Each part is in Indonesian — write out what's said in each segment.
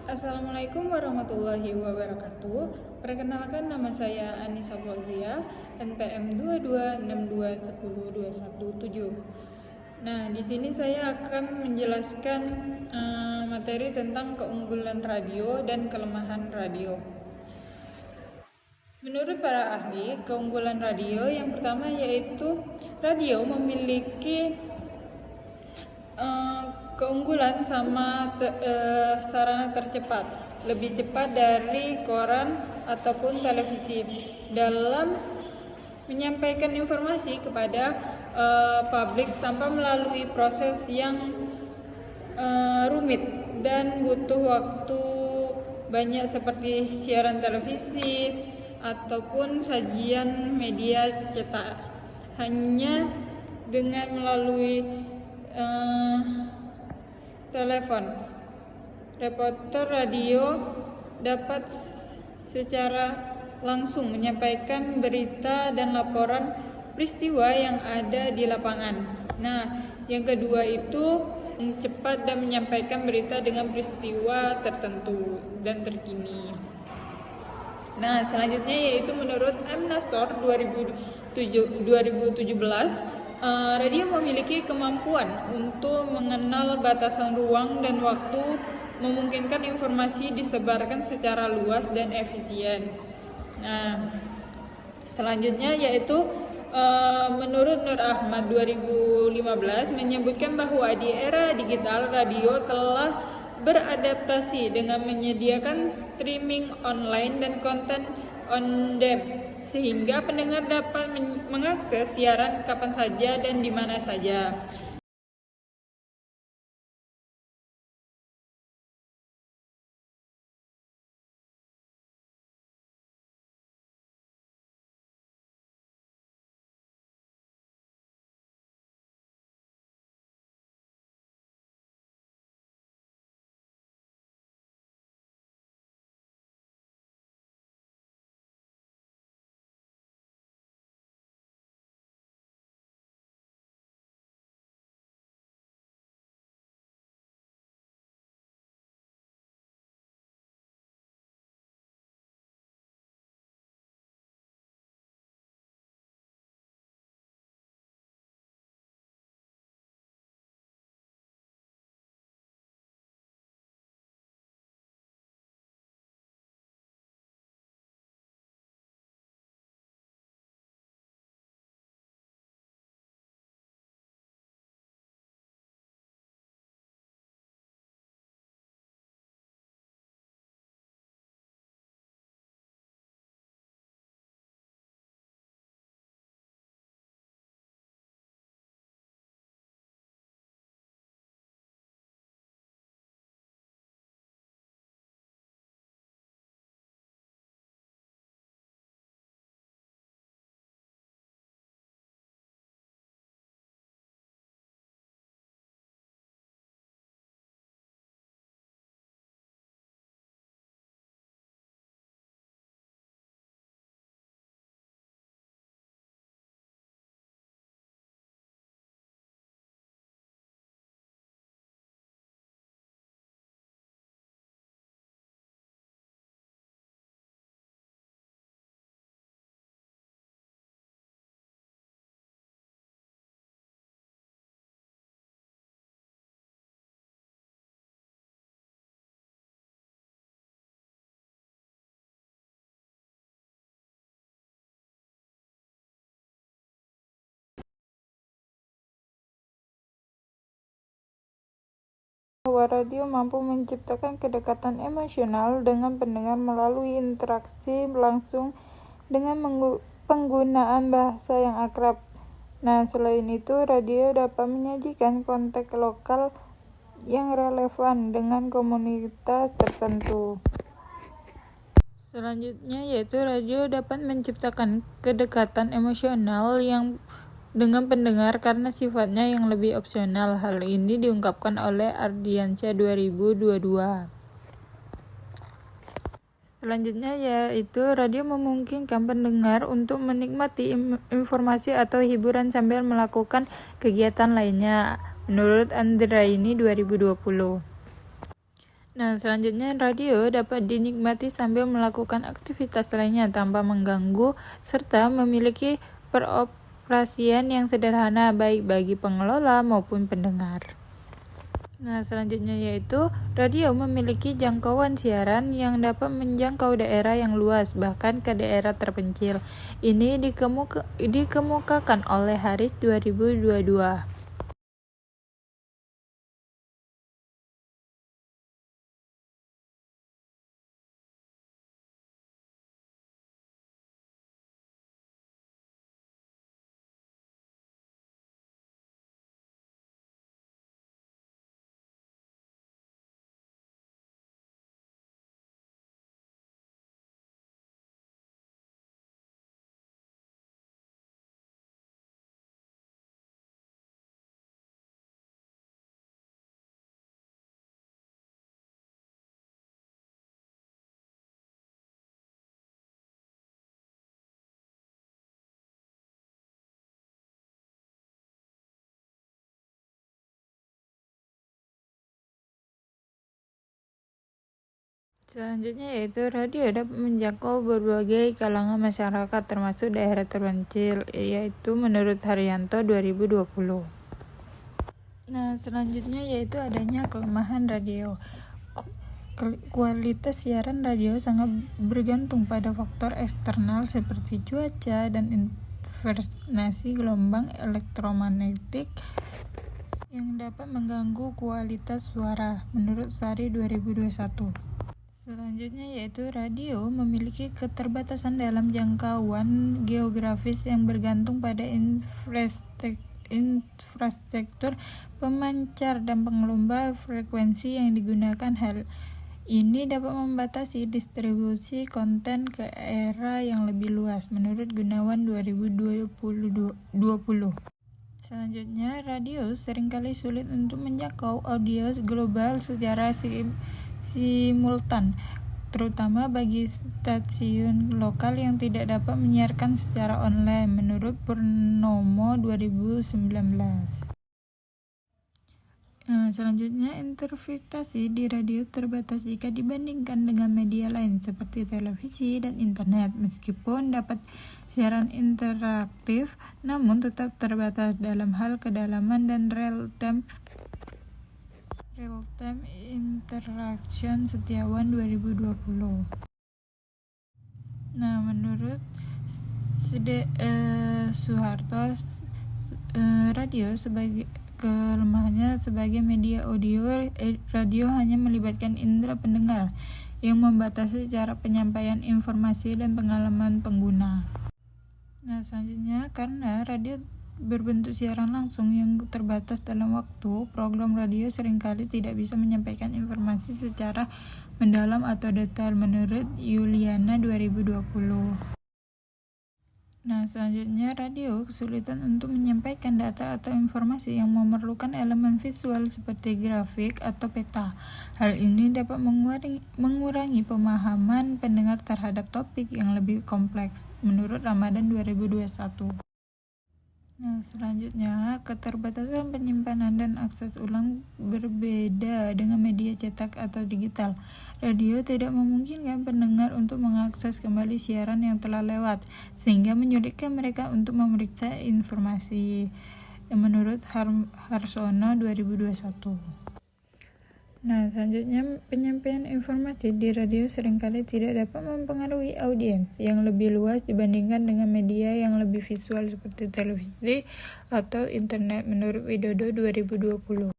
Assalamualaikum warahmatullahi wabarakatuh. Perkenalkan, nama saya Anissa Fauzia, NPM 2262102117. Nah, di sini saya akan menjelaskan materi tentang keunggulan radio dan kelemahan radio. Menurut para ahli, keunggulan radio yang pertama yaitu radio memiliki keunggulan sama sarana tercepat, lebih cepat dari koran ataupun televisi dalam menyampaikan informasi kepada publik tanpa melalui proses yang rumit dan butuh waktu banyak seperti siaran televisi ataupun sajian media cetak. Hanya dengan melalui telepon, reporter radio dapat secara langsung menyampaikan berita dan laporan peristiwa yang ada di lapangan. Nah, yang kedua itu cepat dan menyampaikan berita dengan peristiwa tertentu dan terkini. Nah, selanjutnya yaitu menurut M. Nastor 2017, radio memiliki kemampuan untuk mengenal batasan ruang dan waktu, memungkinkan informasi disebarkan secara luas dan efisien. Nah, selanjutnya yaitu menurut Nur Ahmad 2015 menyebutkan bahwa di era digital radio telah beradaptasi dengan menyediakan streaming online dan konten on demand, sehingga pendengar dapat mengakses siaran kapan saja dan di mana saja. Bahwa radio mampu menciptakan kedekatan emosional dengan pendengar melalui interaksi langsung dengan penggunaan bahasa yang akrab. Nah, selain itu, radio dapat menyajikan konteks lokal yang relevan dengan komunitas tertentu. Selanjutnya yaitu radio dapat menciptakan kedekatan emosional yang dengan pendengar karena sifatnya yang lebih opsional. Hal ini diungkapkan oleh Ardiansyah 2022. Selanjutnya yaitu radio memungkinkan pendengar untuk menikmati informasi atau hiburan sambil melakukan kegiatan lainnya. Menurut Andraini 2020. Nah, selanjutnya radio dapat dinikmati sambil melakukan aktivitas lainnya tanpa mengganggu serta memiliki peroperasian yang sederhana baik bagi pengelola maupun pendengar. Nah, selanjutnya yaitu radio memiliki jangkauan siaran yang dapat menjangkau daerah yang luas, bahkan ke daerah terpencil. Ini dikemukakan oleh Harris 2022. Selanjutnya yaitu radio dapat menjangkau berbagai kalangan masyarakat termasuk daerah terpencil, yaitu menurut Haryanto 2020. Nah, selanjutnya yaitu adanya kelemahan radio. Kualitas siaran radio sangat bergantung pada faktor eksternal seperti cuaca dan interferensi gelombang elektromagnetik yang dapat mengganggu kualitas suara, menurut Sari 2021. Selanjutnya yaitu radio memiliki keterbatasan dalam jangkauan geografis yang bergantung pada infrastruktur pemancar dan pengelola frekuensi yang digunakan. Hal ini dapat membatasi distribusi konten ke era yang lebih luas, menurut Gunawan 2020. Selanjutnya, radio seringkali sulit untuk menjangkau audiens global secara simultan, terutama bagi stasiun lokal yang tidak dapat menyiarkan secara online, menurut Purnomo 2019. Selanjutnya, interpretasi di radio terbatas jika dibandingkan dengan media lain seperti televisi dan internet. Meskipun dapat siaran interaktif, namun tetap terbatas dalam hal kedalaman dan real-time interaction. Setiawan 2020. Nah, menurut Soeharto, radio sebagai kelemahannya sebagai media audio, radio hanya melibatkan indera pendengar yang membatasi cara penyampaian informasi dan pengalaman pengguna. Nah, selanjutnya karena radio berbentuk siaran langsung yang terbatas dalam waktu, program radio seringkali tidak bisa menyampaikan informasi secara mendalam atau detail, menurut Yuliana 2020. Nah, selanjutnya radio kesulitan untuk menyampaikan data atau informasi yang memerlukan elemen visual seperti grafik atau peta. Hal ini dapat mengurangi pemahaman pendengar terhadap topik yang lebih kompleks, menurut Ramadan 2021. Nah, selanjutnya, keterbatasan penyimpanan dan akses ulang berbeda dengan media cetak atau digital. Radio tidak memungkinkan pendengar untuk mengakses kembali siaran yang telah lewat, sehingga menyulitkan mereka untuk memeriksa informasi, menurut Harsono 2021. Nah, selanjutnya penyampaian informasi di radio seringkali tidak dapat mempengaruhi audiens yang lebih luas dibandingkan dengan media yang lebih visual seperti televisi atau internet, menurut Widodo 2020.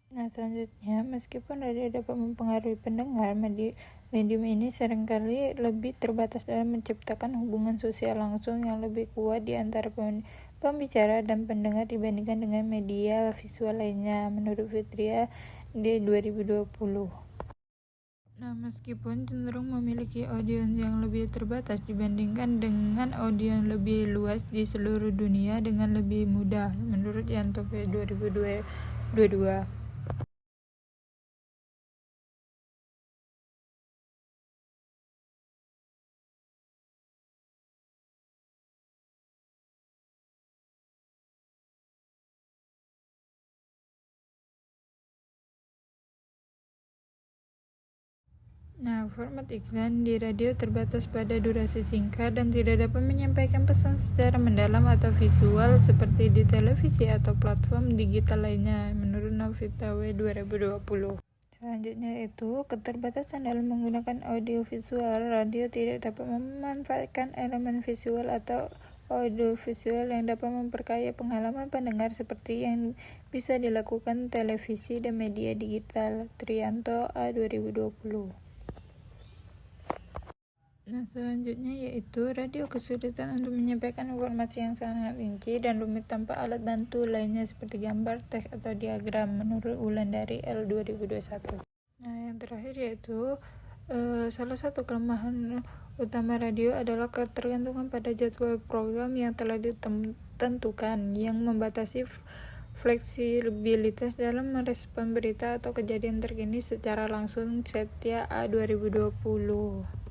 Nah, selanjutnya, meskipun radio dapat mempengaruhi pendengar, medium ini seringkali lebih terbatas dalam menciptakan hubungan sosial langsung yang lebih kuat di antara pembicara dan pendengar dibandingkan dengan media visual lainnya, menurut Fitria di 2020. Nah, meskipun cenderung memiliki audiens yang lebih terbatas dibandingkan dengan audiens lebih luas di seluruh dunia dengan lebih mudah, menurut Yanto 2022. Nah, format iklan di radio terbatas pada durasi singkat dan tidak dapat menyampaikan pesan secara mendalam atau visual seperti di televisi atau platform digital lainnya, menurut Novita W 2020. Selanjutnya itu, keterbatasan dalam menggunakan audio visual. Radio tidak dapat memanfaatkan elemen visual atau audio visual yang dapat memperkaya pengalaman pendengar seperti yang bisa dilakukan televisi dan media digital. Trianto A 2020. Nah, selanjutnya yaitu radio kesulitan untuk menyampaikan informasi yang sangat rinci dan rumit tanpa alat bantu lainnya seperti gambar, teks, atau diagram, menurut Wulandari L 2021. Nah, yang terakhir yaitu salah satu kelemahan utama radio adalah ketergantungan pada jadwal program yang telah ditentukan, yang membatasi fleksibilitas dalam merespon berita atau kejadian terkini secara langsung. Setia A 2020.